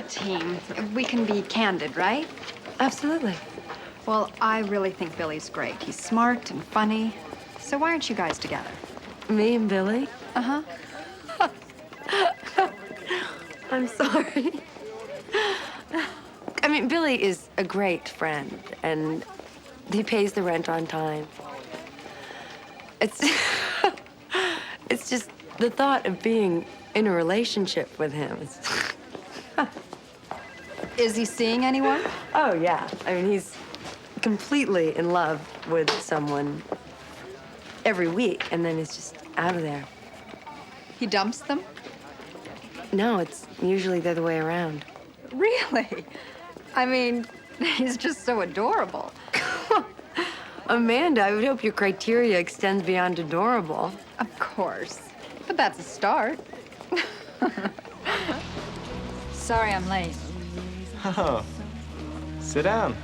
a team. We can be candid, right? Absolutely. Well, I really think Billy's great. He's smart and funny. So why aren't you guys together? Me and Billy? Uh-huh. I'm sorry. I mean, Billy is a great friend, and he pays the rent on time. It's... it's just the thought of being in a relationship with him. Is he seeing anyone? Oh, yeah. I mean, he's completely in love with someone every week, and then he's just out of there. He dumps them? No, it's usually the other way around. Really? I mean, he's just so adorable. Amanda, I would hope your criteria extends beyond adorable. Of course. But that's a start. Sorry I'm late. Oh, sit down.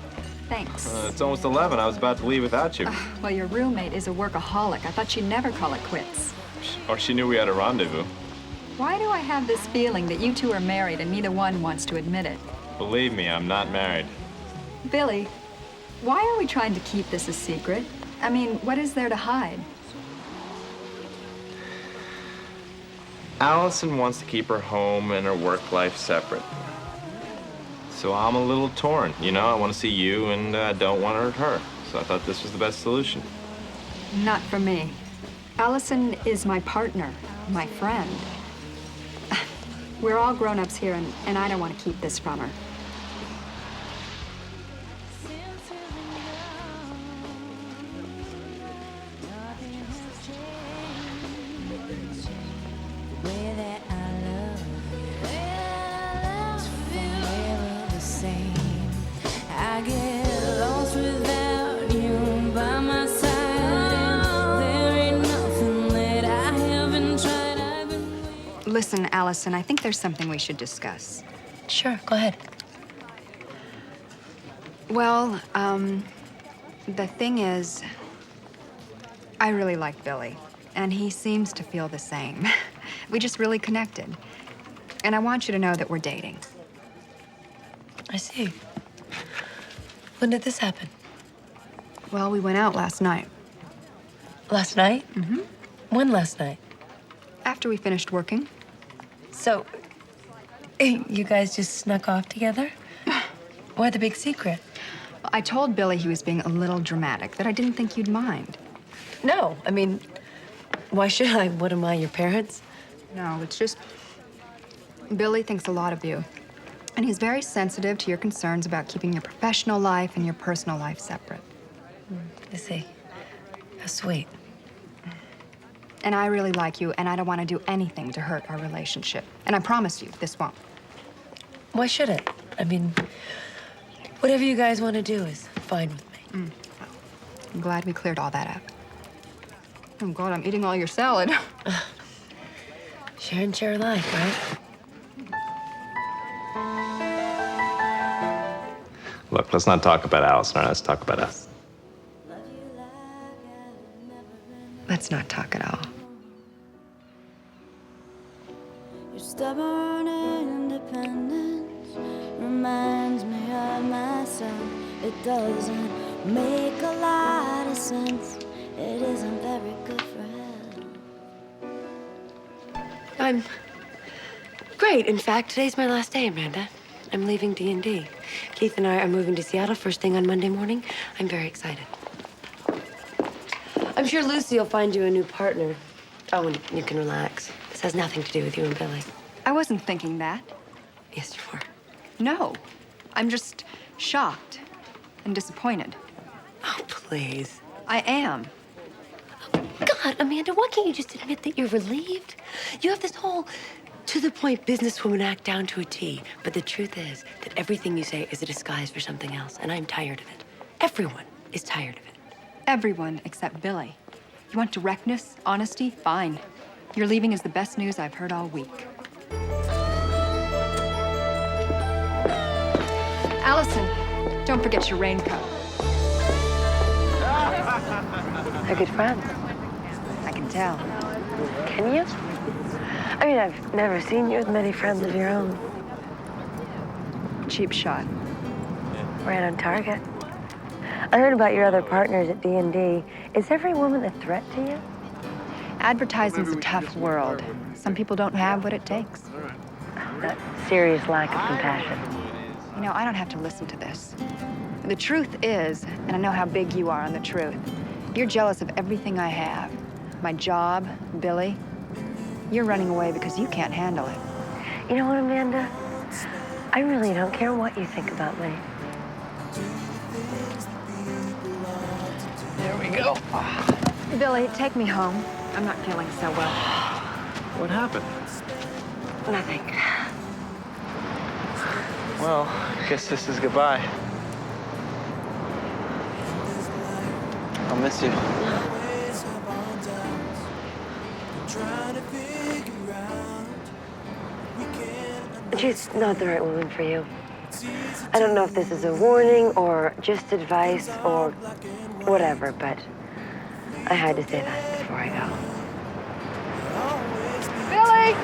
Thanks. It's almost 11. I was about to leave without you. Well, your roommate is a workaholic. I thought she'd never call it quits. Or she knew we had a rendezvous. Why do I have this feeling that you two are married and neither one wants to admit it? Believe me, I'm not married. Billy, why are we trying to keep this a secret? I mean, what is there to hide? Allison wants to keep her home and her work life separate. So I'm a little torn, you know? I want to see you and I don't want to hurt her. So I thought this was the best solution. Not for me. Allison is my partner, my friend. We're all grown-ups here, and I don't want to keep this from her. Listen, Allison, I think there's something we should discuss. Sure, go ahead. Well, the thing is, I really like Billy, and he seems to feel the same. We just really connected. And I want you to know that we're dating. I see. When did this happen? Well, we went out last night. Last night? Mm-hmm. When last night? After we finished working. So, you guys just snuck off together? Why the big secret? I told Billy he was being a little dramatic, that I didn't think you'd mind. No, I mean, why should I? What am I, your parents? No, it's just Billy thinks a lot of you. And he's very sensitive to your concerns about keeping your professional life and your personal life separate. I see. How sweet. And I really like you, and I don't want to do anything to hurt our relationship. And I promise you, this won't. Why should it? I mean, whatever you guys want to do is fine with me. I'm glad we cleared all that up. Oh, God, I'm eating all your salad. Share and share alike, right? Look, let's not talk about Allison. Let's talk about us. Let's not talk at all. Your stubborn independence reminds me of myself. It doesn't make a lot of sense. It isn't very good for health. I'm great. In fact, today's my last day, Amanda. I'm leaving D&D. Keith and I are moving to Seattle first thing on Monday morning. I'm very excited. I'm sure Lucy will find you a new partner. Oh, and you can relax. This has nothing to do with you and Billy. I wasn't thinking that. Yes, you were. No. I'm just shocked and disappointed. Oh, please. I am. God, Amanda, why can't you just admit that you're relieved? You have this whole to-the-point businesswoman act down to a T. But the truth is that everything you say is a disguise for something else, and I'm tired of it. Everyone is tired of it. Everyone except Billy. You want directness, honesty? Fine. Your leaving is the best news I've heard all week. Allison, don't forget your raincoat. They're good friends. I can tell. Can you? I mean, I've never seen you with many friends of your own. Cheap shot. Right on target. I heard about your other partners at D&D. Is every woman a threat to you? Advertising's a tough world. Some people don't have what it takes. That serious lack of compassion. You know, I don't have to listen to this. The truth is, and I know how big you are on the truth, you're jealous of everything I have. My job, Billy. You're running away because you can't handle it. You know what, Amanda? I really don't care what you think about me. There we go. Billy, take me home. I'm not feeling so well. What happened? Nothing. Well, I guess this is goodbye. I'll miss you. She's not the right woman for you. I don't know if this is a warning or just advice or whatever, but I had to say that before I go. Billy!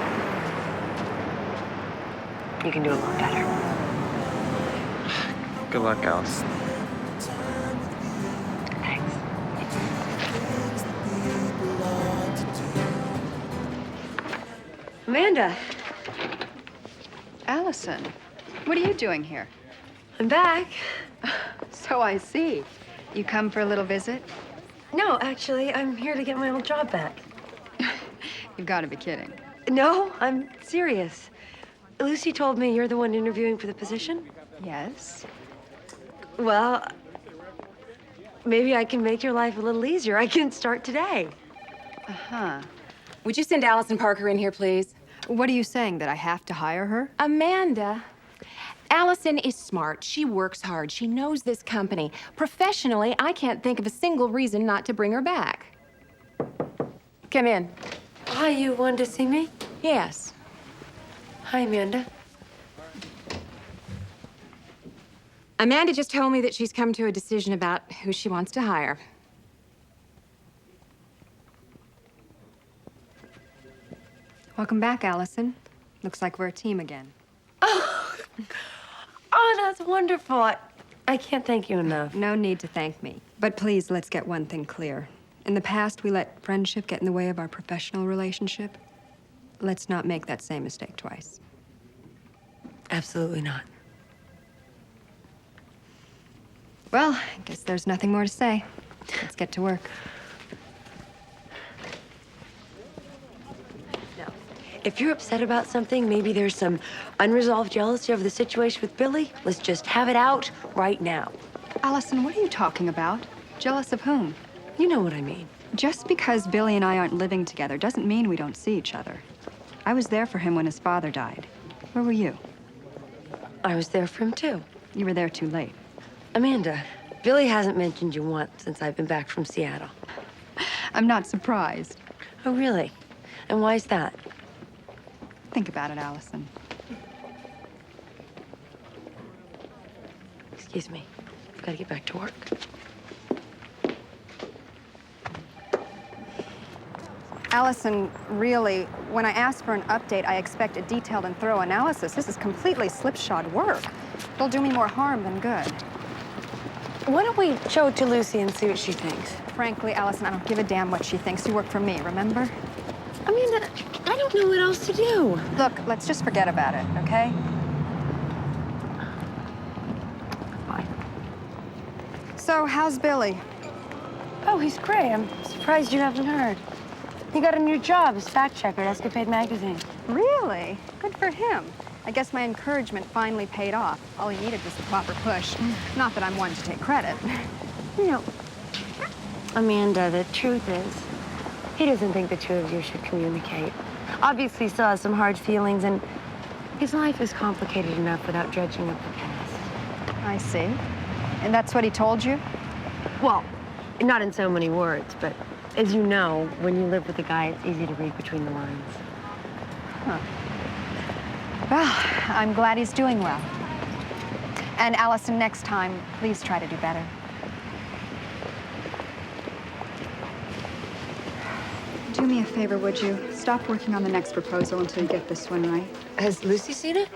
You can do a lot better. Good luck, Allison. Thanks. Amanda, Allison, what are you doing here? I'm back. So I see. You come for a little visit? No, actually, I'm here to get my old job back. You've got to be kidding. No, I'm serious. Lucy told me you're the one interviewing for the position. Yes? Well, maybe I can make your life a little easier. I can start today. Uh-huh. Would you send Alison Parker in here, please? What are you saying, that I have to hire her? Amanda. Allison is smart. She works hard. She knows this company. Professionally, I can't think of a single reason not to bring her back. Come in. Hi, you wanted to see me? Yes. Hi, Amanda. Amanda just told me that she's come to a decision about who she wants to hire. Welcome back, Allison. Looks like we're a team again. Oh, that's wonderful. I can't thank you enough. No need to thank me. But please, let's get one thing clear. In the past, we let friendship get in the way of our professional relationship. Let's not make that same mistake twice. Absolutely not. Well, I guess there's nothing more to say. Let's get to work. If you're upset about something, maybe there's some unresolved jealousy over the situation with Billy, let's just have it out right now. Allison, what are you talking about? Jealous of whom? You know what I mean. Just because Billy and I aren't living together doesn't mean we don't see each other. I was there for him when his father died. Where were you? I was there for him, too. You were there too late. Amanda, Billy hasn't mentioned you once since I've been back from Seattle. I'm not surprised. Oh, really? And why is that? Think about it, Allison. Excuse me. I've got to get back to work. Allison, really, when I ask for an update, I expect a detailed and thorough analysis. This is completely slipshod work. It'll do me more harm than good. Why don't we show it to Lucy and see what she thinks? Frankly, Allison, I don't give a damn what she thinks. You work for me, remember? Amanda, I don't know what else to do. Look, let's just forget about it, okay? Fine. So, how's Billy? Oh, he's great. I'm surprised you haven't heard. He got a new job as fact checker at Escapade magazine. Really? Good for him. I guess my encouragement finally paid off. All he needed was the proper push. Not that I'm one to take credit. You know, Amanda, the truth is, he doesn't think the two of you should communicate. Obviously, he still has some hard feelings, and his life is complicated enough without dredging up the past. I see. And that's what he told you? Well, not in so many words, but as you know, when you live with a guy, it's easy to read between the lines. Huh. Well, I'm glad he's doing well. And Allison, next time, please try to do better. Do me a favor, would you? Stop working on the next proposal until you get this one right. Has Lucy seen it?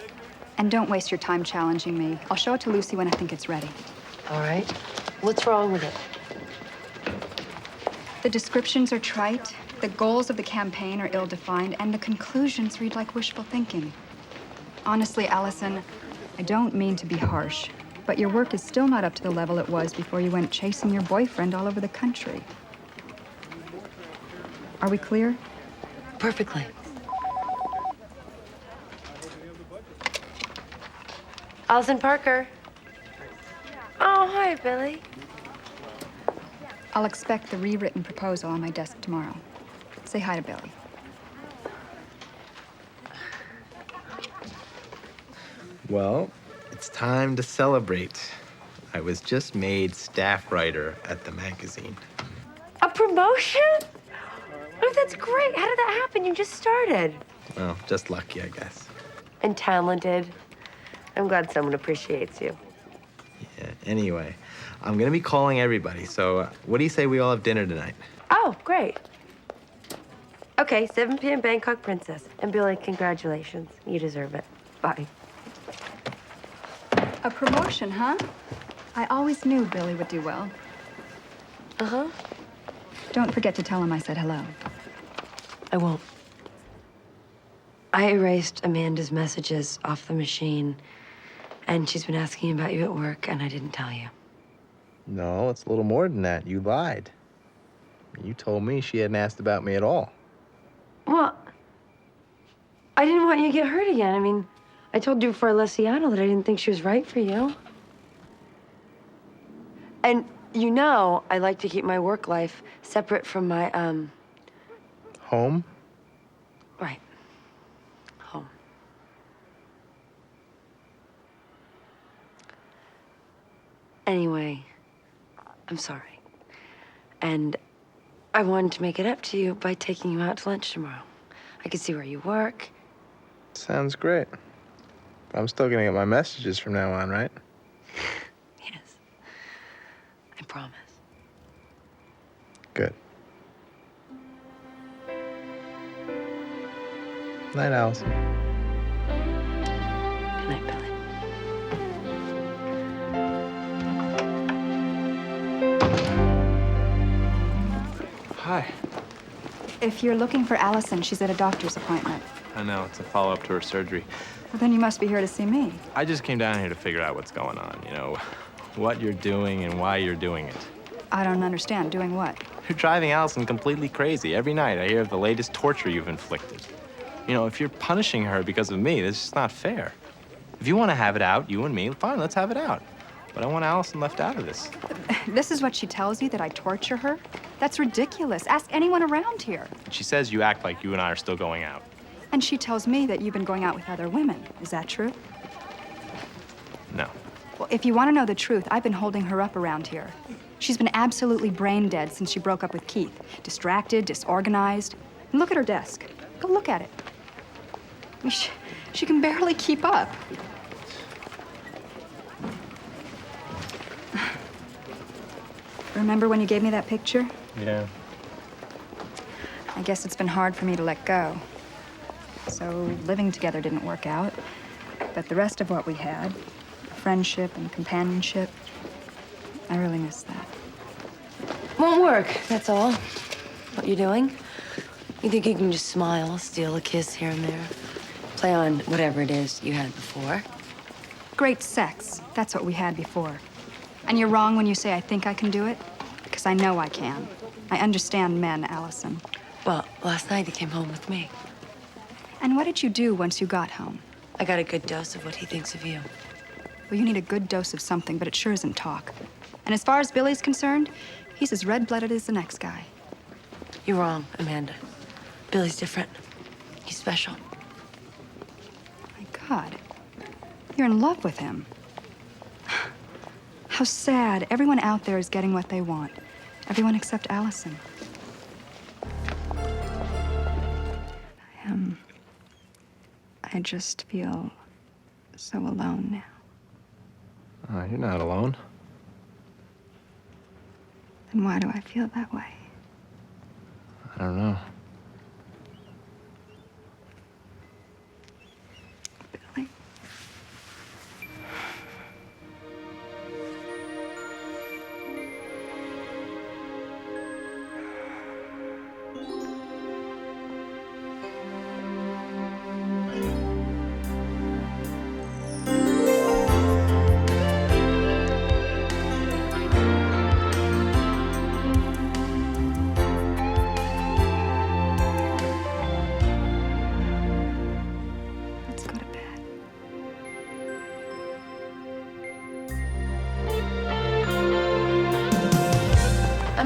And don't waste your time challenging me. I'll show it to Lucy when I think it's ready. All right. What's wrong with it? The descriptions are trite, the goals of the campaign are ill-defined, and the conclusions read like wishful thinking. Honestly, Allison, I don't mean to be harsh, but your work is still not up to the level it was before you went chasing your boyfriend all over the country. Are we clear? Perfectly. Alison Parker. Oh, hi, Billy. I'll expect the rewritten proposal on my desk tomorrow. Say hi to Billy. Well, it's time to celebrate. I was just made staff writer at the magazine. A promotion? Oh, that's great. How did that happen? You just started. Well, just lucky, I guess. And talented. I'm glad someone appreciates you. Yeah, anyway, I'm gonna be calling everybody, so what do you say we all have dinner tonight? Oh, great. Okay, 7 p.m. Bangkok Princess. And Billy, congratulations. You deserve it. Bye. A promotion, huh? I always knew Billy would do well. Uh-huh. Don't forget to tell him I said hello. I won't. I erased Amanda's messages off the machine, and she's been asking about you at work, and I didn't tell you. No, it's a little more than that. You lied. You told me she hadn't asked about me at all. Well, I didn't want you to get hurt again. I mean, I told you before I left Seattle that I didn't think she was right for you. And you know I like to keep my work life separate from my, Home? right, home. Anyway, I'm sorry. And I wanted to make it up to you by taking you out to lunch tomorrow. I could see where you work. Sounds great. I'm still gonna get my messages from now on, right? Yes, I promise. Good. Night, Allison. Good night, Billy. Hi. If you're looking for Allison, she's at a doctor's appointment. I know, it's a follow-up to her surgery. Well, then you must be here to see me. I just came down here to figure out what's going on, you know, what you're doing and why you're doing it. I don't understand. Doing what? You're driving Allison completely crazy. Every night I hear of the latest torture you've inflicted. You know, if you're punishing her because of me, this is not fair. If you want to have it out, you and me, fine, let's have it out. But I want Allison left out of this. This is what she tells you, that I torture her? That's ridiculous. Ask anyone around here. She says you act like you and I are still going out. And she tells me that you've been going out with other women. Is that true? No. Well, if you want to know the truth, I've been holding her up around here. She's been absolutely brain dead since she broke up with Keith. Distracted, disorganized. And look at her desk. Go look at it. I mean, she can barely keep up. Remember when you gave me that picture? Yeah. I guess it's been hard for me to let go. So living together didn't work out. But the rest of what we had, friendship and companionship, I really miss that. Won't work, that's all. What you doing? You think you can just smile, steal a kiss here and there? Play on whatever it is you had before? Great sex. That's what we had before. And you're wrong when you say I think I can do it, because I know I can. I understand men, Allison. Well, last night he came home with me. And what did you do once you got home? I got a good dose of what he thinks of you. Well, you need a good dose of something, but it sure isn't talk. And as far as Billy's concerned, he's as red-blooded as the next guy. You're wrong, Amanda. Billy's different. He's special. My God, you're in love with him. How sad. Everyone out there is getting what they want. Everyone except Allison. I just feel so alone now. You're not alone. Then why do I feel that way? I don't know. Billy?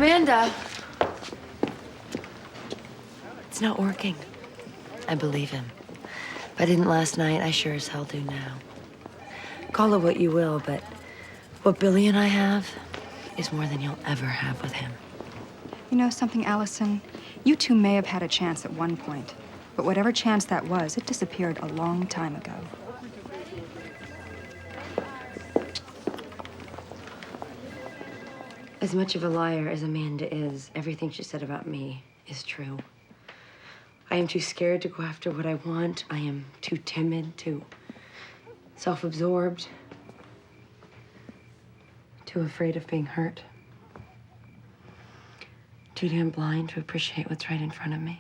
Amanda! It's not working. I believe him. If I didn't last night, I sure as hell do now. Call it what you will, but what Billy and I have is more than you'll ever have with him. You know something, Allison? You two may have had a chance at one point, but whatever chance that was, it disappeared a long time ago. As much of a liar as Amanda is, everything she said about me is true. I am too scared to go after what I want. I am too timid, too self-absorbed, too afraid of being hurt, too damn blind to appreciate what's right in front of me.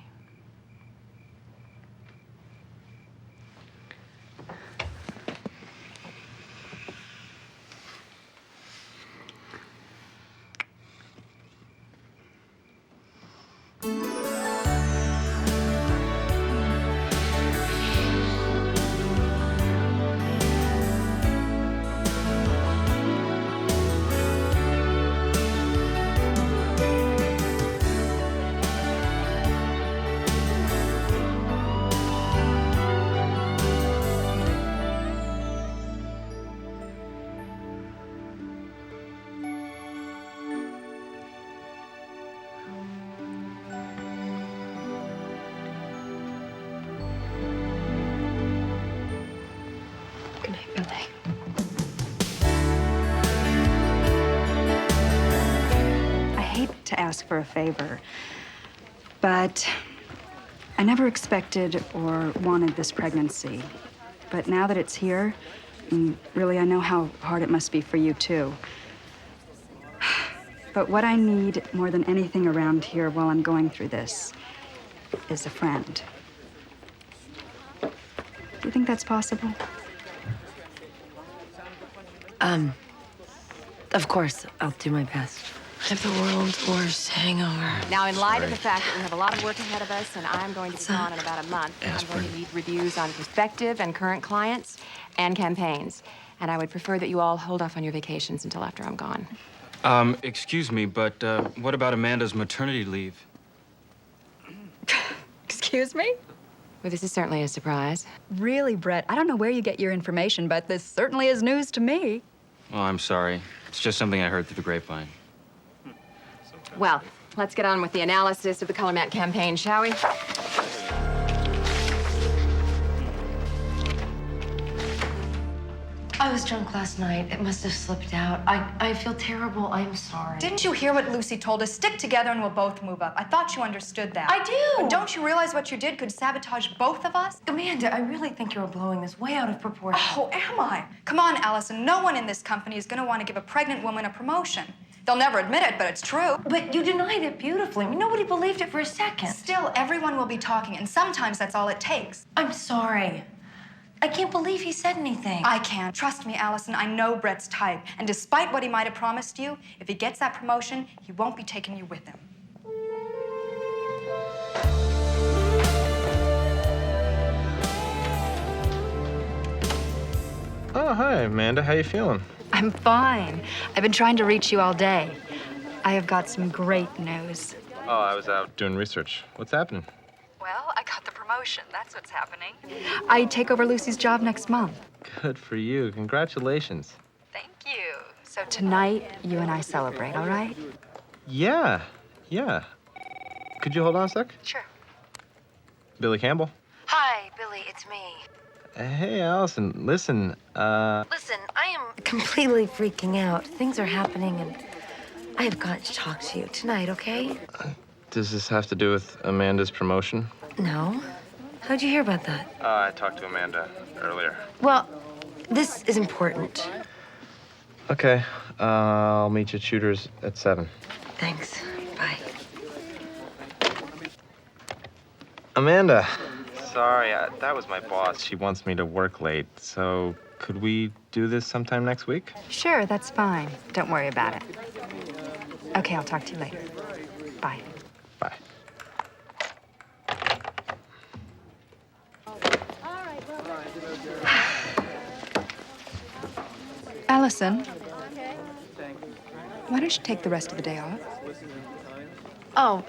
Good night, Billy. I hate to ask for a favor, but I never expected or wanted this pregnancy. But now that it's here, really, I know how hard it must be for you, too. But what I need more than anything around here while I'm going through this is a friend. Do you think that's possible? Of course, I'll do my best. I have the world's worst hangover. Now, in light of the fact that we have a lot of work ahead of us and I'm going to be gone in about a month, I'm going to need reviews on prospective and current clients and campaigns. And I would prefer that you all hold off on your vacations until after I'm gone. Excuse me, but what about Amanda's maternity leave? Excuse me? Well, this is certainly a surprise. Really, Brett, I don't know where you get your information, but this certainly is news to me. Oh, I'm sorry. It's just something I heard through the grapevine. Well, let's get on with the analysis of the Color Map campaign, shall we? I was drunk last night. It must have slipped out. I feel terrible. I'm sorry. Didn't you hear what Lucy told us? Stick together and we'll both move up. I thought you understood that. I do. But don't you realize what you did could sabotage both of us? Amanda, I really think you're blowing this way out of proportion. Oh, am I? Come on, Allison. No one in this company is going to want to give a pregnant woman a promotion. They'll never admit it, but it's true. But you denied it beautifully. I mean, nobody believed it for a second. Still, everyone will be talking, and sometimes that's all it takes. I'm sorry. I can't believe he said anything. I can. Trust me, Allison, I know Brett's type. And despite what he might have promised you, if he gets that promotion, he won't be taking you with him. Oh, hi, Amanda. How you feeling? I'm fine. I've been trying to reach you all day. I have got some great news. Oh, I was out doing research. What's happening? Well, I got the promotion. That's what's happening. I take over Lucy's job next month. Good for you. Congratulations. Thank you. So tonight, you and I celebrate, all right? Yeah. Could you hold on a sec? Sure. Billy Campbell. Hi, Billy, it's me. Hey, Allison. Listen, Listen, I am completely freaking out. Things are happening, and I have got to talk to you tonight, okay? does this have to do with Amanda's promotion? No. How'd you hear about that? I talked to Amanda earlier. Well, this is important. Okay. I'll meet you at Shooter's at 7. Thanks. Bye. Amanda. Sorry, that was my boss. She wants me to work late. So could we do this sometime next week? Sure, that's fine. Don't worry about it. Okay, I'll talk to you later. Bye. Bye. Allison, why don't you take the rest of the day off? Oh,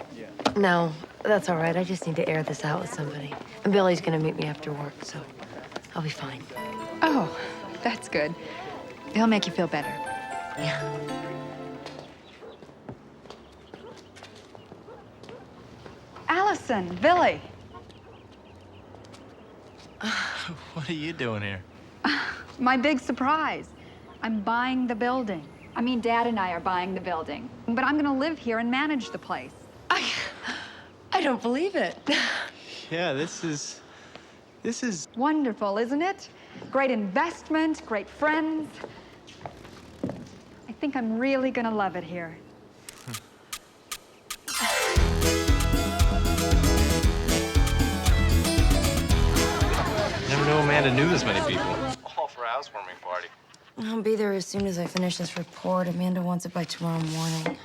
no, that's all right. I just need to air this out with somebody. And Billy's gonna meet me after work, so I'll be fine. Oh, that's good. He'll make you feel better. Yeah. Allison, Billy. What are you doing here? My big surprise. I'm buying the building. I mean, Dad and I are buying the building. But I'm gonna live here and manage the place. I don't believe it. Yeah, this is Wonderful, isn't it? Great investment, great friends. I think I'm really gonna love it here. Never knew Amanda knew this many people. All for a housewarming party. I'll be there as soon as I finish this report. Amanda wants it by tomorrow morning.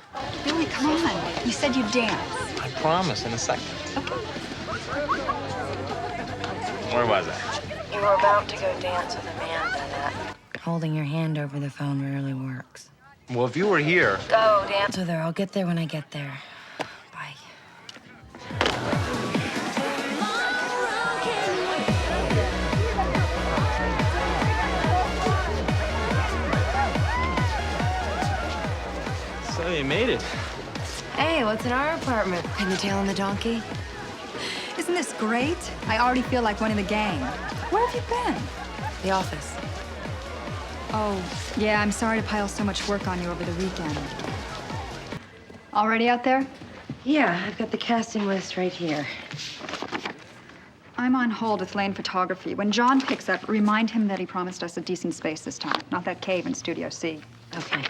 Billy, come on. You said you'd dance. I promise, in a second. Where was I? You were about to go dance with Amanda. Holding your hand over the phone rarely works. Well, if you were here... Go dance with her. I'll get there when I get there. Bye. So you made it. Hey, what's in our apartment? Pin the tail on the donkey? Isn't this great? I already feel like one of the gang. Where have you been? The office. Oh, yeah, I'm sorry to pile so much work on you over the weekend. Already out there? Yeah, I've got the casting list right here. I'm on hold with Lane Photography. When John picks up, remind him that he promised us a decent space this time, not that cave in Studio C. Okay.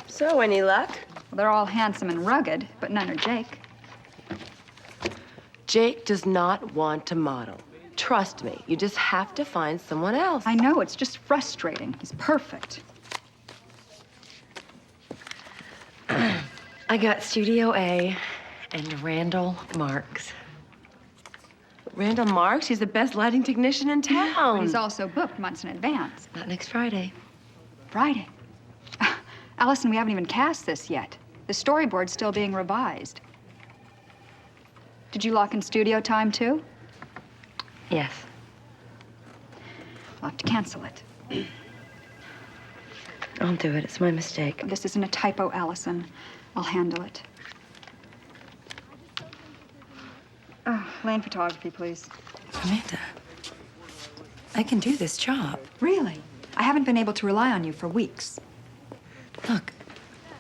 So, any luck? Well, they're all handsome and rugged, but none are Jake. Jake does not want to model. Trust me, you just have to find someone else. I know, it's just frustrating. He's perfect. I got Studio A and Randall Marks. Randall Marks? He's the best lighting technician in town. But he's also booked months in advance. Not next Friday. Friday. Allison, we haven't even cast this yet. The storyboard's still being revised. Did you lock in studio time, too? Yes. I'll have to cancel it. I'll do it. It's my mistake. This isn't a typo, Allison. I'll handle it. Oh, Lane Photography, please. Amanda, I can do this job. Really? I haven't been able to rely on you for weeks. Look,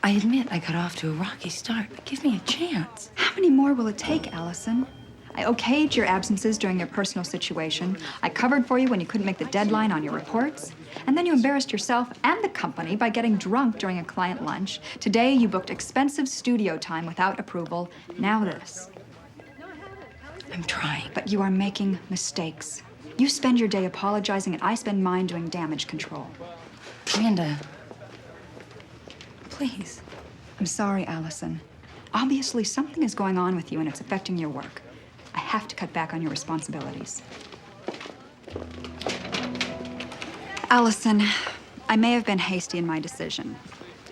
I admit I got off to a rocky start, but give me a chance. How many more will it take, Allison? I okayed your absences during your personal situation. I covered for you when you couldn't make the deadline on your reports. And then you embarrassed yourself and the company by getting drunk during a client lunch. Today, you booked expensive studio time without approval. Now this. I'm trying. But you are making mistakes. You spend your day apologizing, and I spend mine doing damage control. Amanda, please. I'm sorry, Allison. Obviously, something is going on with you, and it's affecting your work. I have to cut back on your responsibilities. Allison, I may have been hasty in my decision.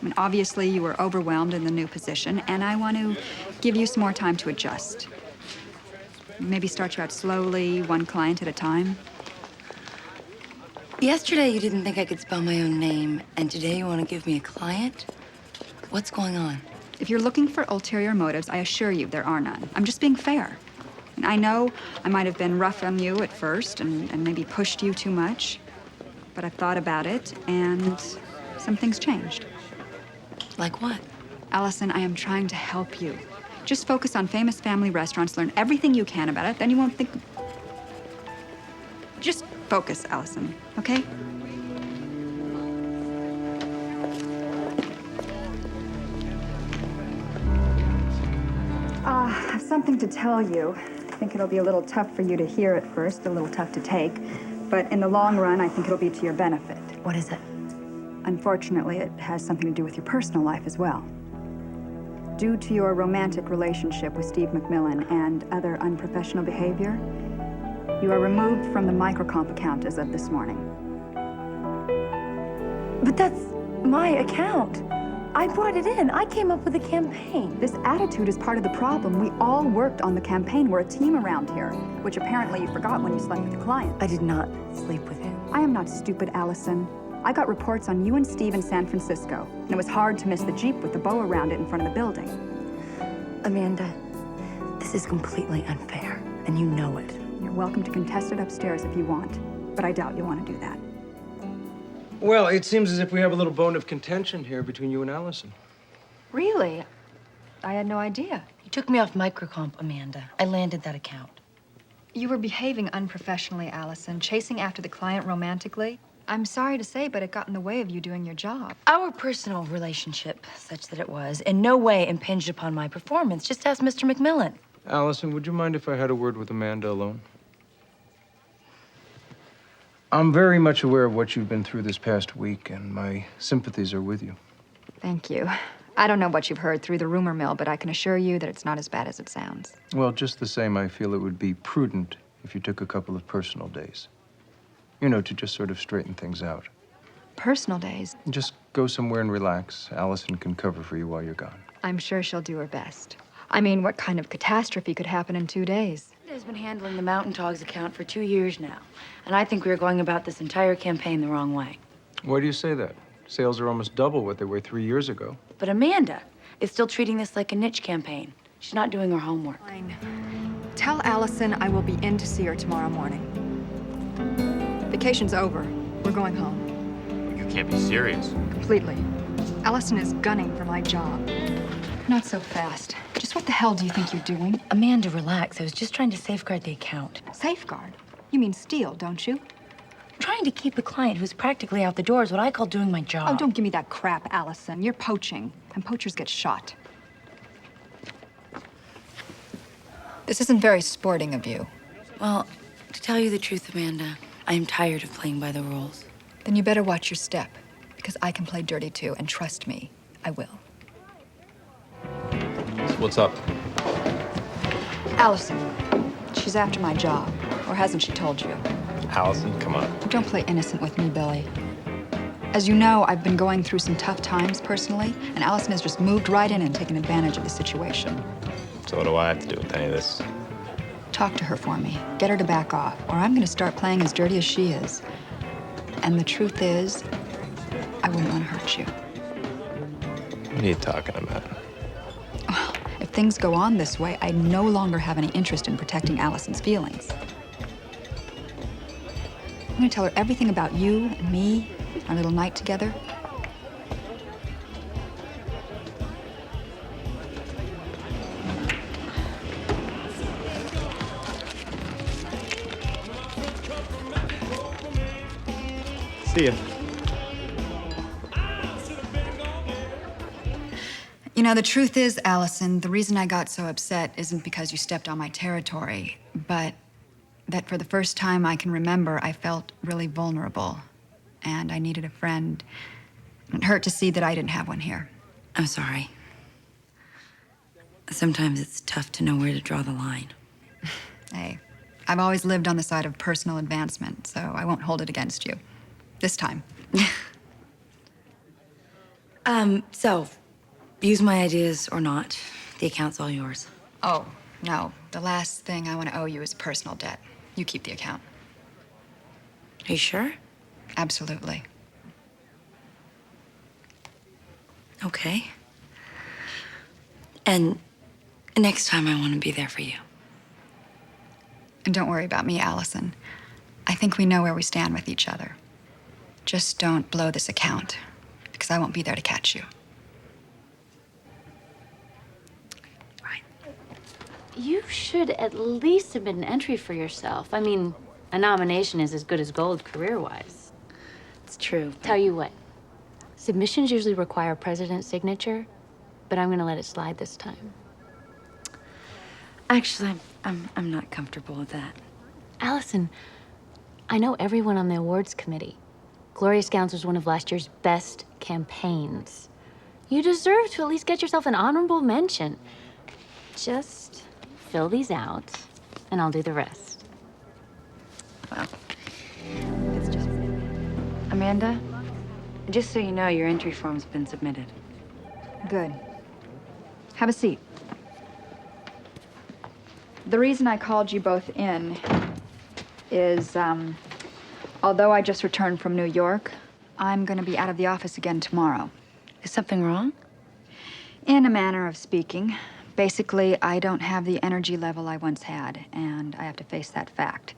I mean, obviously, you were overwhelmed in the new position, and I want to give you some more time to adjust. Maybe start you out slowly, one client at a time. Yesterday, you didn't think I could spell my own name, and today you want to give me a client? What's going on? If you're looking for ulterior motives, I assure you there are none. I'm just being fair. And I know I might have been rough on you at first and maybe pushed you too much, but I've thought about it, and some things changed. Like what? Allison, I am trying to help you. Just focus on famous family restaurants, learn everything you can about it, then you won't think... Just focus, Allison, okay? I have something to tell you. I think it'll be a little tough for you to hear at first, a little tough to take, but in the long run, I think it'll be to your benefit. What is it? Unfortunately, it has something to do with your personal life as well. Due to your romantic relationship with Steve McMillan and other unprofessional behavior, you are removed from the microcomp account as of this morning. But that's my account. I brought it in. I came up with a campaign. This attitude is part of the problem. We all worked on the campaign. We're a team around here, which apparently you forgot when you slept with the client. I did not sleep with him. I am not stupid, Allison. I got reports on you and Steve in San Francisco, and it was hard to miss the Jeep with the bow around it in front of the building. Amanda, this is completely unfair, and you know it. You're welcome to contest it upstairs if you want, but I doubt you want to do that. Well, it seems as if we have a little bone of contention here between you and Allison. Really? I had no idea. You took me off microcomp, Amanda. I landed that account. You were behaving unprofessionally, Allison, chasing after the client romantically. I'm sorry to say, but it got in the way of you doing your job. Our personal relationship, such that it was, in no way impinged upon my performance. Just ask Mr. McMillan. Allison, would you mind if I had a word with Amanda alone? I'm very much aware of what you've been through this past week, and my sympathies are with you. Thank you. I don't know what you've heard through the rumor mill, but I can assure you that it's not as bad as it sounds. Well, just the same, I feel it would be prudent if you took a couple of personal days. You know, to just sort of straighten things out. Personal days? Just go somewhere and relax. Allison can cover for you while you're gone. I'm sure she'll do her best. I mean, what kind of catastrophe could happen in 2 days? Has been handling the Mountain Dogs account for 2 years now, and I think we are going about this entire campaign the wrong way. Why do you say that? Sales are almost double what they were 3 years ago. But Amanda is still treating this like a niche campaign. She's not doing her homework. Fine. Tell Allison I will be in to see her tomorrow morning. Vacation's over. We're going home. You can't be serious. Completely. Allison is gunning for my job. Not so fast. Just what the hell do you think you're doing? Amanda, relax. I was just trying to safeguard the account. Safeguard? You mean steal, don't you? Trying to keep a client who's practically out the door is what I call doing my job. Oh, don't give me that crap, Allison. You're poaching, and poachers get shot. This isn't very sporting of you. Well, to tell you the truth, Amanda, I am tired of playing by the rules. Then you better watch your step, because I can play dirty too, and trust me, I will. What's up? Allison, she's after my job, or hasn't she told you? Allison, come on. Don't play innocent with me, Billy. As you know, I've been going through some tough times personally, and Allison has just moved right in and taken advantage of the situation. So what do I have to do with any of this? Talk to her for me. Get her to back off, or I'm gonna start playing as dirty as she is. And the truth is, I wouldn't want to hurt you. What are you talking about? Well, if things go on this way, I no longer have any interest in protecting Allison's feelings. I'm gonna tell her everything about you and me, our little night together. See ya. You know, the truth is, Allison, the reason I got so upset isn't because you stepped on my territory, but that for the first time I can remember, I felt really vulnerable, and I needed a friend. It hurt to see that I didn't have one here. I'm sorry. Sometimes it's tough to know where to draw the line. Hey, I've always lived on the side of personal advancement, so I won't hold it against you. This time. So, use my ideas or not, the account's all yours. Oh, no. The last thing I want to owe you is personal debt. You keep the account. Are you sure? Absolutely. Okay. And next time I want to be there for you. And don't worry about me, Allison. I think we know where we stand with each other. Just don't blow this account, because I won't be there to catch you. Right. You should at least submit an entry for yourself. I mean, a nomination is as good as gold career-wise. It's true. Tell you what, submissions usually require a president's signature, but I'm gonna let it slide this time. Actually, I'm not comfortable with that. Allison, I know everyone on the awards committee. Glorious Gowns was one of last year's best campaigns. You deserve to at least get yourself an honorable mention. Just fill these out, and I'll do the rest. Well, it's just... Amanda, just so you know, your entry form's been submitted. Good. Have a seat. The reason I called you both in is, although I just returned from New York, I'm going to be out of the office again tomorrow. Is something wrong? In a manner of speaking. Basically, I don't have the energy level I once had, and I have to face that fact.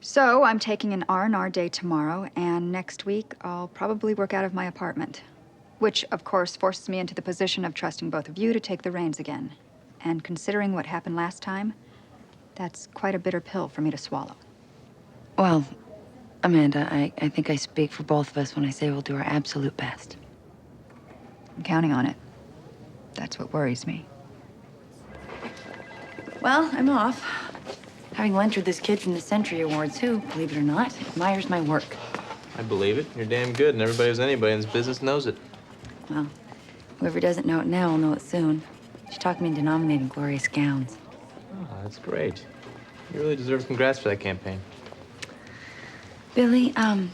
So I'm taking an R&R day tomorrow, and next week I'll probably work out of my apartment. Which, of course, forces me into the position of trusting both of you to take the reins again. And considering what happened last time, that's quite a bitter pill for me to swallow. Well, Amanda, I think I speak for both of us when I say we'll do our absolute best. I'm counting on it. That's what worries me. Well, I'm off. Having lunch with this kid from the Century Awards who, believe it or not, admires my work. I believe it. You're damn good, and everybody who's anybody in this business knows it. Well, whoever doesn't know it now will know it soon. She talked me into nominating glorious gowns. Oh, that's great. You really deserve congrats for that campaign. Billy, I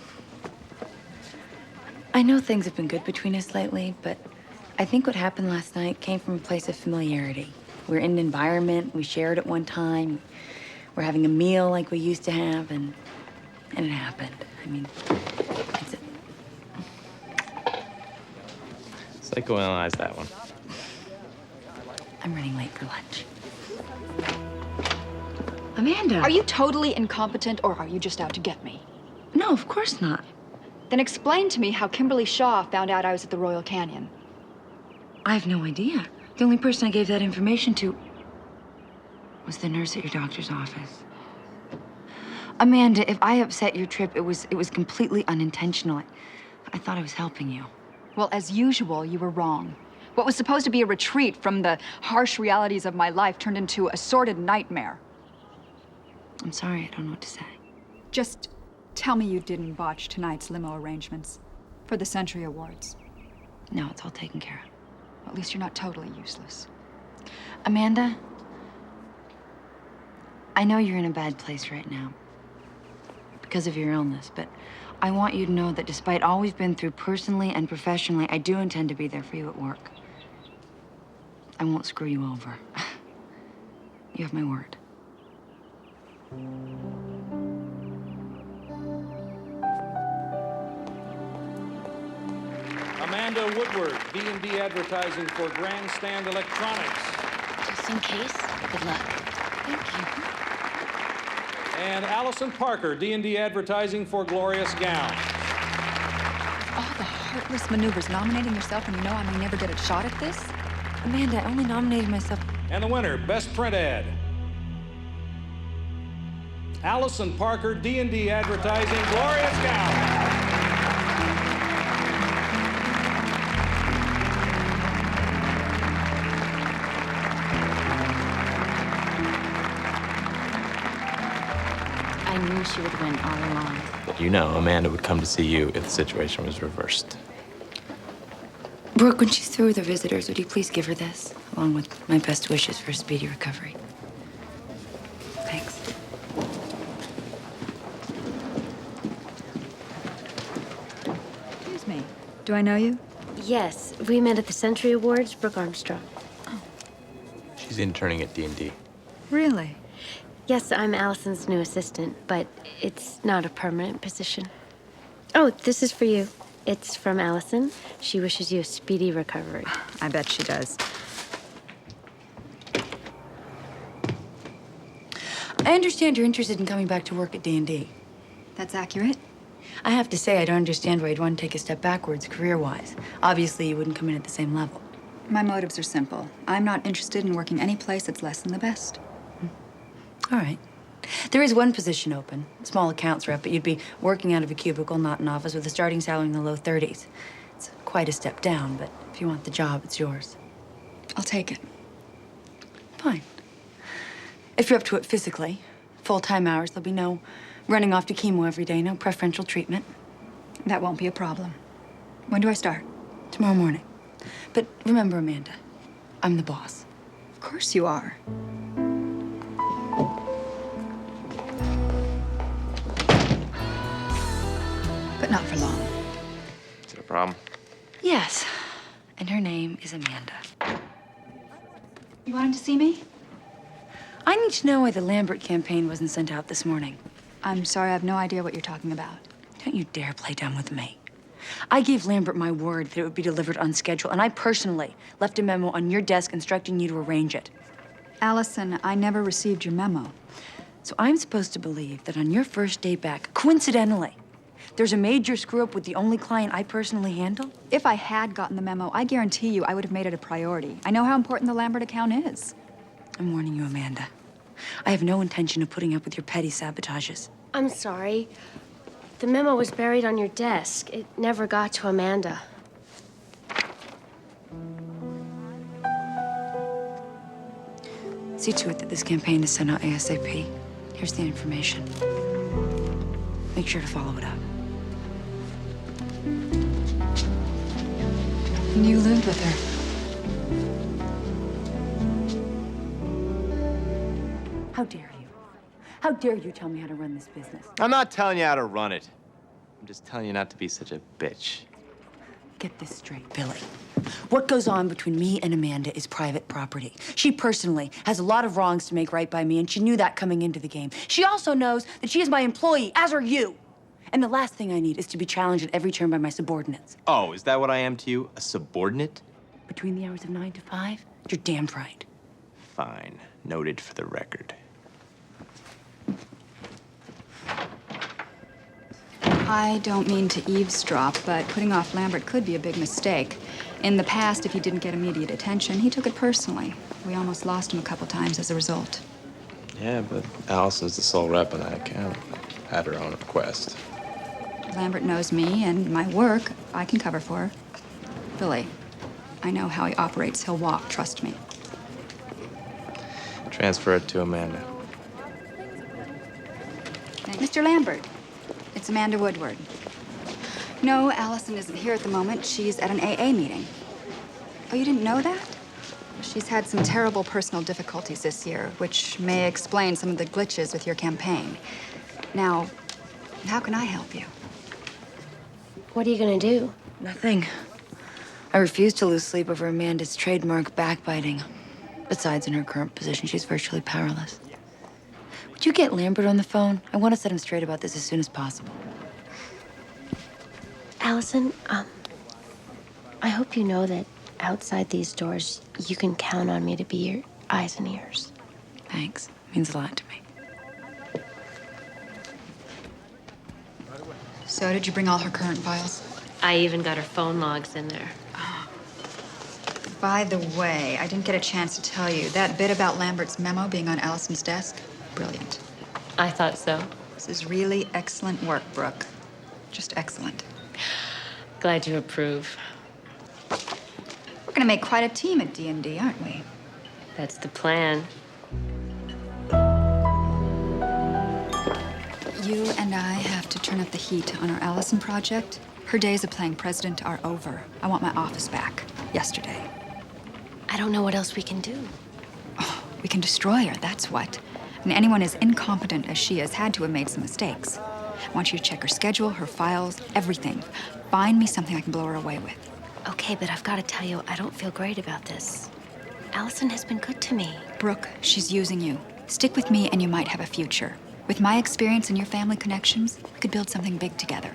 know things have been good between us lately, but I think what happened last night came from a place of familiarity. We're in an environment we shared at one time. We're having a meal like we used to have, and it happened. I mean, Psychoanalyze that one. I'm running late for lunch. Amanda! Are you totally incompetent, or are you just out to get me? No, of course not. Then explain to me how Kimberly Shaw found out I was at the Royal Canyon. I have no idea. The only person I gave that information to was the nurse at your doctor's office. Amanda, if I upset your trip, it was completely unintentional. I thought I was helping you. Well, as usual, you were wrong. What was supposed to be a retreat from the harsh realities of my life turned into a sordid nightmare. I'm sorry, I don't know what to say. Just tell me you didn't botch tonight's limo arrangements for the Century Awards. No, it's all taken care of. At least you're not totally useless. Amanda, I know you're in a bad place right now because of your illness, but I want you to know that despite all we've been through personally and professionally, I do intend to be there for you at work. I won't screw you over. You have my word. Amanda Woodward, D&D Advertising for Grandstand Electronics. Just in case, good luck. Thank you. And Alison Parker, D&D Advertising for Glorious Gowns. All the heartless maneuvers, nominating yourself when you know I may never get a shot at this? Amanda, I only nominated myself. And the winner, Best Print Ad. Alison Parker, D&D Advertising, Glorious Gowns. I knew she would win all along. But you know Amanda would come to see you if the situation was reversed. Brooke, when she's through with her visitors, would you please give her this, along with my best wishes for a speedy recovery? Thanks. Excuse me. Do I know you? Yes, we met at the Century Awards, Brooke Armstrong. She's interning at D&D. Really? Yes, I'm Allison's new assistant, but it's not a permanent position. Oh, this is for you. It's from Allison. She wishes you a speedy recovery. I bet she does. I understand you're interested in coming back to work at D&D. That's accurate. I have to say, I don't understand why you'd want to take a step backwards career-wise. Obviously, you wouldn't come in at the same level. My motives are simple. I'm not interested in working any place that's less than the best. All right. There is one position open, small accounts rep, but you'd be working out of a cubicle, not an office, with a starting salary in the low 30s. It's quite a step down, but if you want the job, it's yours. I'll take it. Fine. If you're up to it physically, full-time hours, there'll be no running off to chemo every day, no preferential treatment. That won't be a problem. When do I start? Tomorrow morning. But remember, Amanda, I'm the boss. Of course you are. But not for long. Is it a problem? Yes. And her name is Amanda. You wanted to see me? I need to know why the Lambert campaign wasn't sent out this morning. I'm sorry, I have no idea what you're talking about. Don't you dare play dumb with me. I gave Lambert my word that it would be delivered on schedule, and I personally left a memo on your desk instructing you to arrange it. Allison, I never received your memo. So I'm supposed to believe that on your first day back, coincidentally, there's a major screw-up with the only client I personally handle? If I had gotten the memo, I guarantee you I would have made it a priority. I know how important the Lambert account is. I'm warning you, Amanda. I have no intention of putting up with your petty sabotages. I'm sorry. The memo was buried on your desk. It never got to Amanda. See to it that this campaign is sent out ASAP. Here's the information. Make sure to follow it up. And you lived with her. How dare you? How dare you tell me how to run this business? I'm not telling you how to run it. I'm just telling you not to be such a bitch. Get this straight, Billy. What goes on between me and Amanda is private property. She personally has a lot of wrongs to make right by me, and she knew that coming into the game. She also knows that she is my employee, as are you. And the last thing I need is to be challenged at every turn by my subordinates. Oh, is that what I am to you? A subordinate? Between the hours of 9 to 5, you're damned right. Fine. Noted for the record. I don't mean to eavesdrop, but putting off Lambert could be a big mistake. In the past, if he didn't get immediate attention, he took it personally. We almost lost him a couple times as a result. Yeah, but Allison's the sole rep on that account. At her own request. Lambert knows me and my work. I can cover for her. Billy, I know how he operates. He'll walk, trust me. Transfer it to Amanda. Mr. Lambert, it's Amanda Woodward. No, Allison isn't here at the moment. She's at an AA meeting. Oh, you didn't know that? She's had some terrible personal difficulties this year, which may explain some of the glitches with your campaign. Now, how can I help you? What are you gonna do? Nothing. I refuse to lose sleep over Amanda's trademark backbiting. Besides, in her current position, she's virtually powerless. Would you get Lambert on the phone? I want to set him straight about this as soon as possible. Allison, I hope you know that outside these doors, you can count on me to be your eyes and ears. Thanks. Means a lot to me. So, did you bring all her current files? I even got her phone logs in there. By the way, I didn't get a chance to tell you, that bit about Lambert's memo being on Allison's desk, brilliant. I thought so. This is really excellent work, Brooke. Just excellent. Glad you approve. We're gonna make quite a team at D&D, aren't we? That's the plan. You and I have to turn up the heat on our Allison project. Her days of playing president are over. I want my office back. Yesterday. I don't know what else we can do. Oh, we can destroy her, that's what. And anyone as incompetent as she is had to have made some mistakes. I want you to check her schedule, her files, everything. Find me something I can blow her away with. Okay, but I've got to tell you, I don't feel great about this. Allison has been good to me. Brooke, she's using you. Stick with me and you might have a future. With my experience and your family connections, we could build something big together.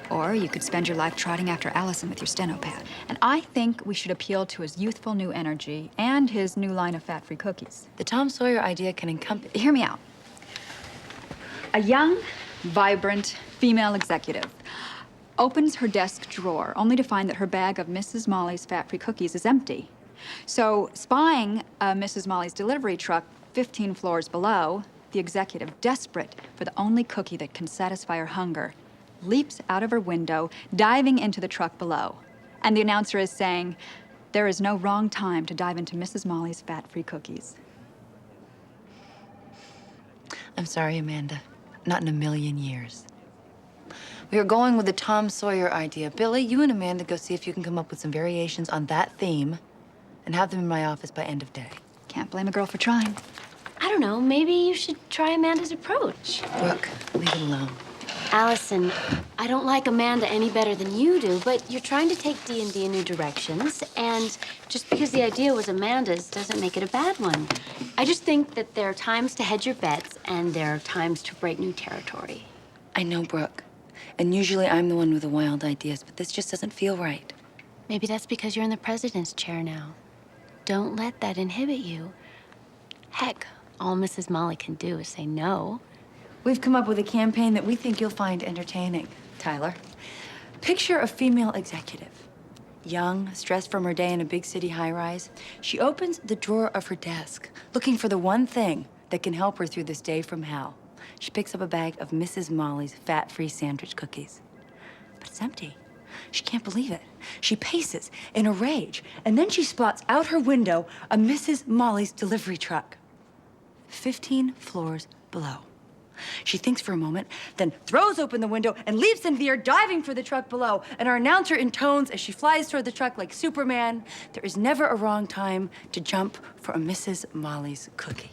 Or you could spend your life trotting after Allison with your steno pad. And I think we should appeal to his youthful new energy and his new line of fat-free cookies. The Tom Sawyer idea can encompass... Hear me out. A young, vibrant female executive opens her desk drawer only to find that her bag of Mrs. Molly's fat-free cookies is empty. So, spying Mrs. Molly's delivery truck 15 floors below, the executive, desperate for the only cookie that can satisfy her hunger, leaps out of her window, diving into the truck below. And the announcer is saying, there is no wrong time to dive into Mrs. Molly's fat-free cookies. I'm sorry, Amanda. Not in a million years. We are going with the Tom Sawyer idea. Billy, you and Amanda go see if you can come up with some variations on that theme and have them in my office by end of day. Can't blame a girl for trying. I don't know, maybe you should try Amanda's approach. Brooke, leave it alone. Allison, I don't like Amanda any better than you do, but you're trying to take D&D in new directions, and just because the idea was Amanda's doesn't make it a bad one. I just think that there are times to hedge your bets, and there are times to break new territory. I know, Brooke. And usually I'm the one with the wild ideas, but this just doesn't feel right. Maybe that's because you're in the president's chair now. Don't let that inhibit you. Heck, all Mrs. Molly can do is say no. We've come up with a campaign that we think you'll find entertaining, Tyler. Picture a female executive. Young, stressed from her day in a big city high-rise. She opens the drawer of her desk, looking for the one thing that can help her through this day from hell. She picks up a bag of Mrs. Molly's fat-free sandwich cookies. But it's empty. She can't believe it. She paces in a rage, and then she spots out her window a Mrs. Molly's delivery truck, 15 floors below. She thinks for a moment, then throws open the window and leaps into the air, diving for the truck below. And our announcer intones as she flies toward the truck like Superman, "There is never a wrong time to jump for a Mrs. Molly's cookie."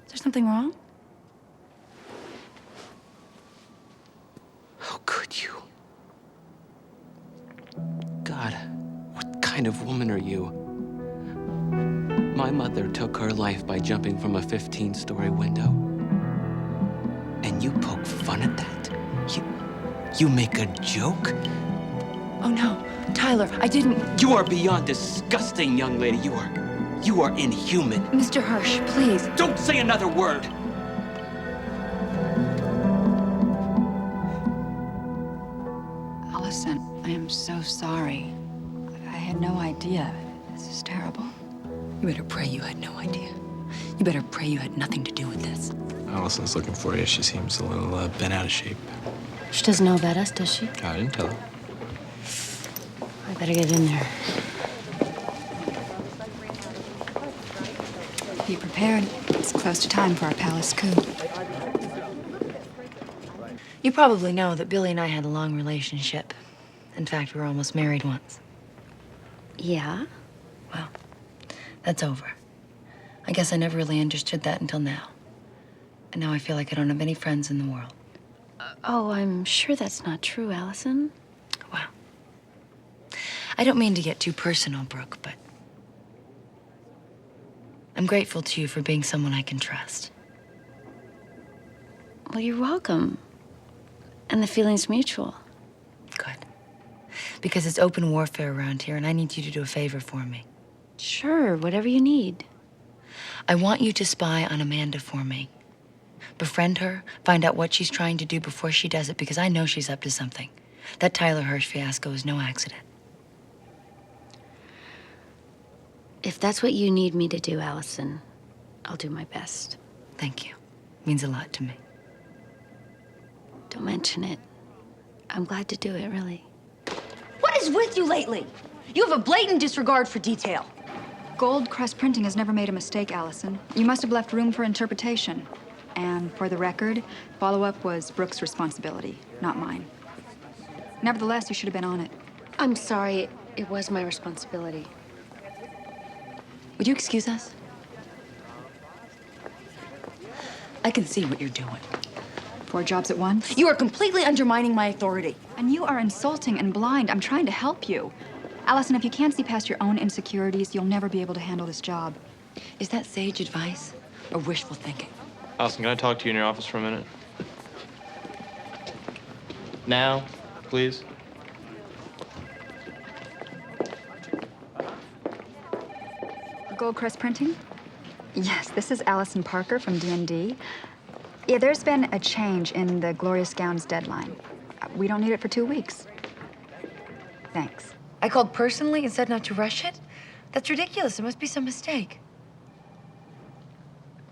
Is there something wrong? How could you? God, what kind of woman are you? My mother took her life by jumping from a 15-story window. And you poke fun at that? You make a joke? Oh no, Tyler, I didn't. You are beyond disgusting, young lady. You are inhuman. Mr. Hirsch, please. Don't say another word. Allison, I am so sorry. I had no idea. This is terrible. You better pray you had no idea. You better pray you had nothing to do with this. Allison's looking for you. She seems a little bent out of shape. She doesn't know about us, does she? I didn't tell her. I better get in there. Be prepared. It's close to time for our palace coup. You probably know that Billy and I had a long relationship. In fact, we were almost married once. Yeah? Well, that's over. I guess I never really understood that until now. And now I feel like I don't have any friends in the world. Oh, I'm sure that's not true, Allison. Well, I don't mean to get too personal, Brooke, but I'm grateful to you for being someone I can trust. Well, you're welcome. And the feeling's mutual. Good. Because it's open warfare around here, and I need you to do a favor for me. Sure, whatever you need. I want you to spy on Amanda for me. Befriend her, find out what she's trying to do before she does it, because I know she's up to something. That Tyler Hirsch fiasco is no accident. If that's what you need me to do, Allison, I'll do my best. Thank you. Means a lot to me. Don't mention it. I'm glad to do it, really. What is with you lately? You have a blatant disregard for detail. Gold Crest Printing has never made a mistake, Allison. You must have left room for interpretation. And for the record, follow-up was Brooke's responsibility, not mine. Nevertheless, you should have been on it. I'm sorry. It was my responsibility. Would you excuse us? I can see what you're doing. 4 jobs at once? You are completely undermining my authority. And you are insulting and blind. I'm trying to help you. Allison, if you can't see past your own insecurities, you'll never be able to handle this job. Is that sage advice or wishful thinking? Allison, can I talk to you in your office for a minute? Now, please. Gold Crest Printing? Yes, this is Alison Parker from D&D. Yeah, there's been a change in the Glorious Gowns deadline. We don't need it for 2 weeks. Thanks. I called personally and said not to rush it? That's ridiculous. There must be some mistake.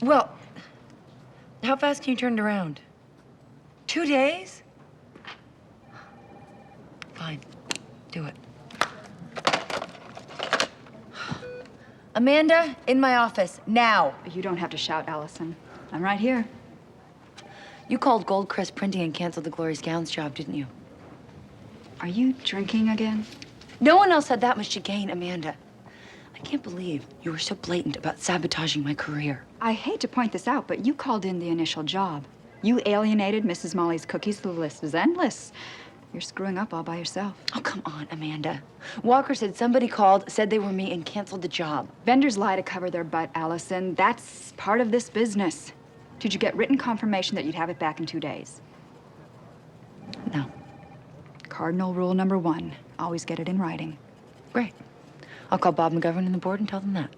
Well, how fast can you turn it around? 2 days? Fine. Do it. Amanda, in my office, now. You don't have to shout, Allison. I'm right here. You called Gold Crest Printing and canceled the Glorious Gowns job, didn't you? Are you drinking again? No one else had that much to gain, Amanda. I can't believe you were so blatant about sabotaging my career. I hate to point this out, but you called in the initial job. You alienated Mrs. Molly's cookies. The list is endless. You're screwing up all by yourself. Oh, come on, Amanda. Walker said somebody called, said they were me, and canceled the job. Vendors lie to cover their butt, Allison. That's part of this business. Did you get written confirmation that you'd have it back in 2 days? No. Cardinal rule number 1, always get it in writing. Great. I'll call Bob McGovern and the board and tell them that.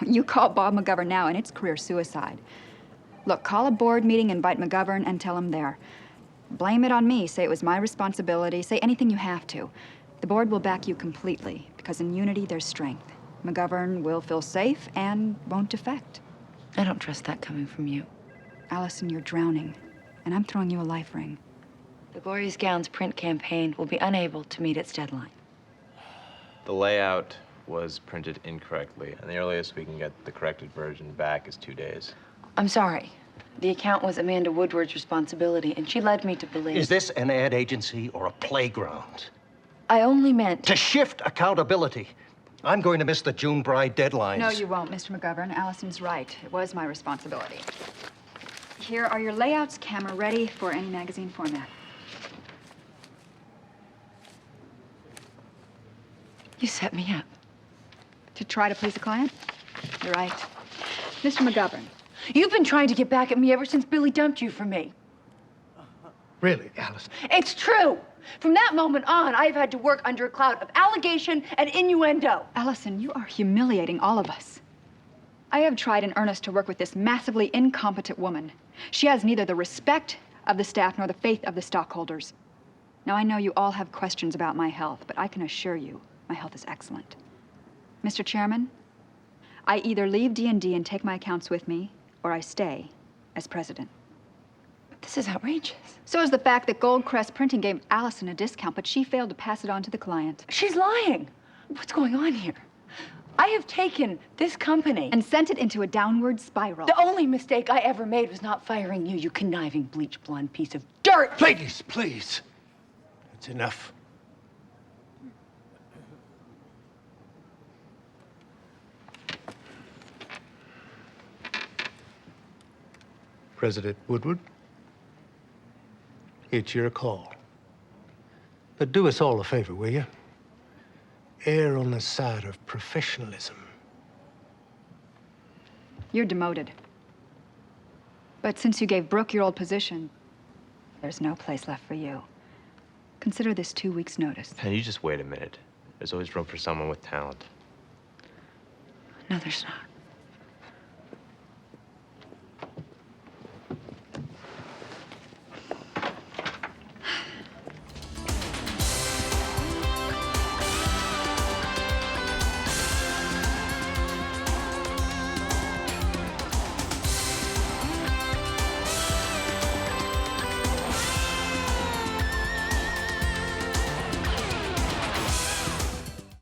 You call Bob McGovern now, and it's career suicide. Look, call a board meeting, invite McGovern, and tell him there. Blame it on me. Say it was my responsibility. Say anything you have to. The board will back you completely, because in unity, there's strength. McGovern will feel safe and won't defect. I don't trust that coming from you. Allison, you're drowning, and I'm throwing you a life ring. The Glorious Gowns print campaign will be unable to meet its deadline. The layout was printed incorrectly, and the earliest we can get the corrected version back is 2 days. I'm sorry. The account was Amanda Woodward's responsibility, and she led me to believe... Is this an ad agency or a playground? I only meant... To shift accountability. I'm going to miss the June bride deadlines. No, you won't, Mr. McGovern. Allison's right. It was my responsibility. Here are your layouts, camera ready for any magazine format. You set me up. To try to please a client? You're right. Mr. McGovern. You've been trying to get back at me ever since Billy dumped you for me. Really, Allison? It's true. From that moment on, I've had to work under a cloud of allegation and innuendo. Allison, you are humiliating all of us. I have tried in earnest to work with this massively incompetent woman. She has neither the respect of the staff nor the faith of the stockholders. Now, I know you all have questions about my health, but I can assure you my health is excellent. Mr. Chairman, I either leave D&D and take my accounts with me, or I stay as president. This is outrageous. So is the fact that Goldcrest Printing gave Allison a discount, but she failed to pass it on to the client. She's lying. What's going on here? I have taken this company and sent it into a downward spiral. The only mistake I ever made was not firing you, you conniving, bleach blonde piece of dirt. Please, please. It's enough. President Woodward, it's your call. But do us all a favor, will you? Err on the side of professionalism. You're demoted. But since you gave Brooke your old position, there's no place left for you. Consider this 2 weeks' notice. Can you just wait a minute? There's always room for someone with talent. No, there's not.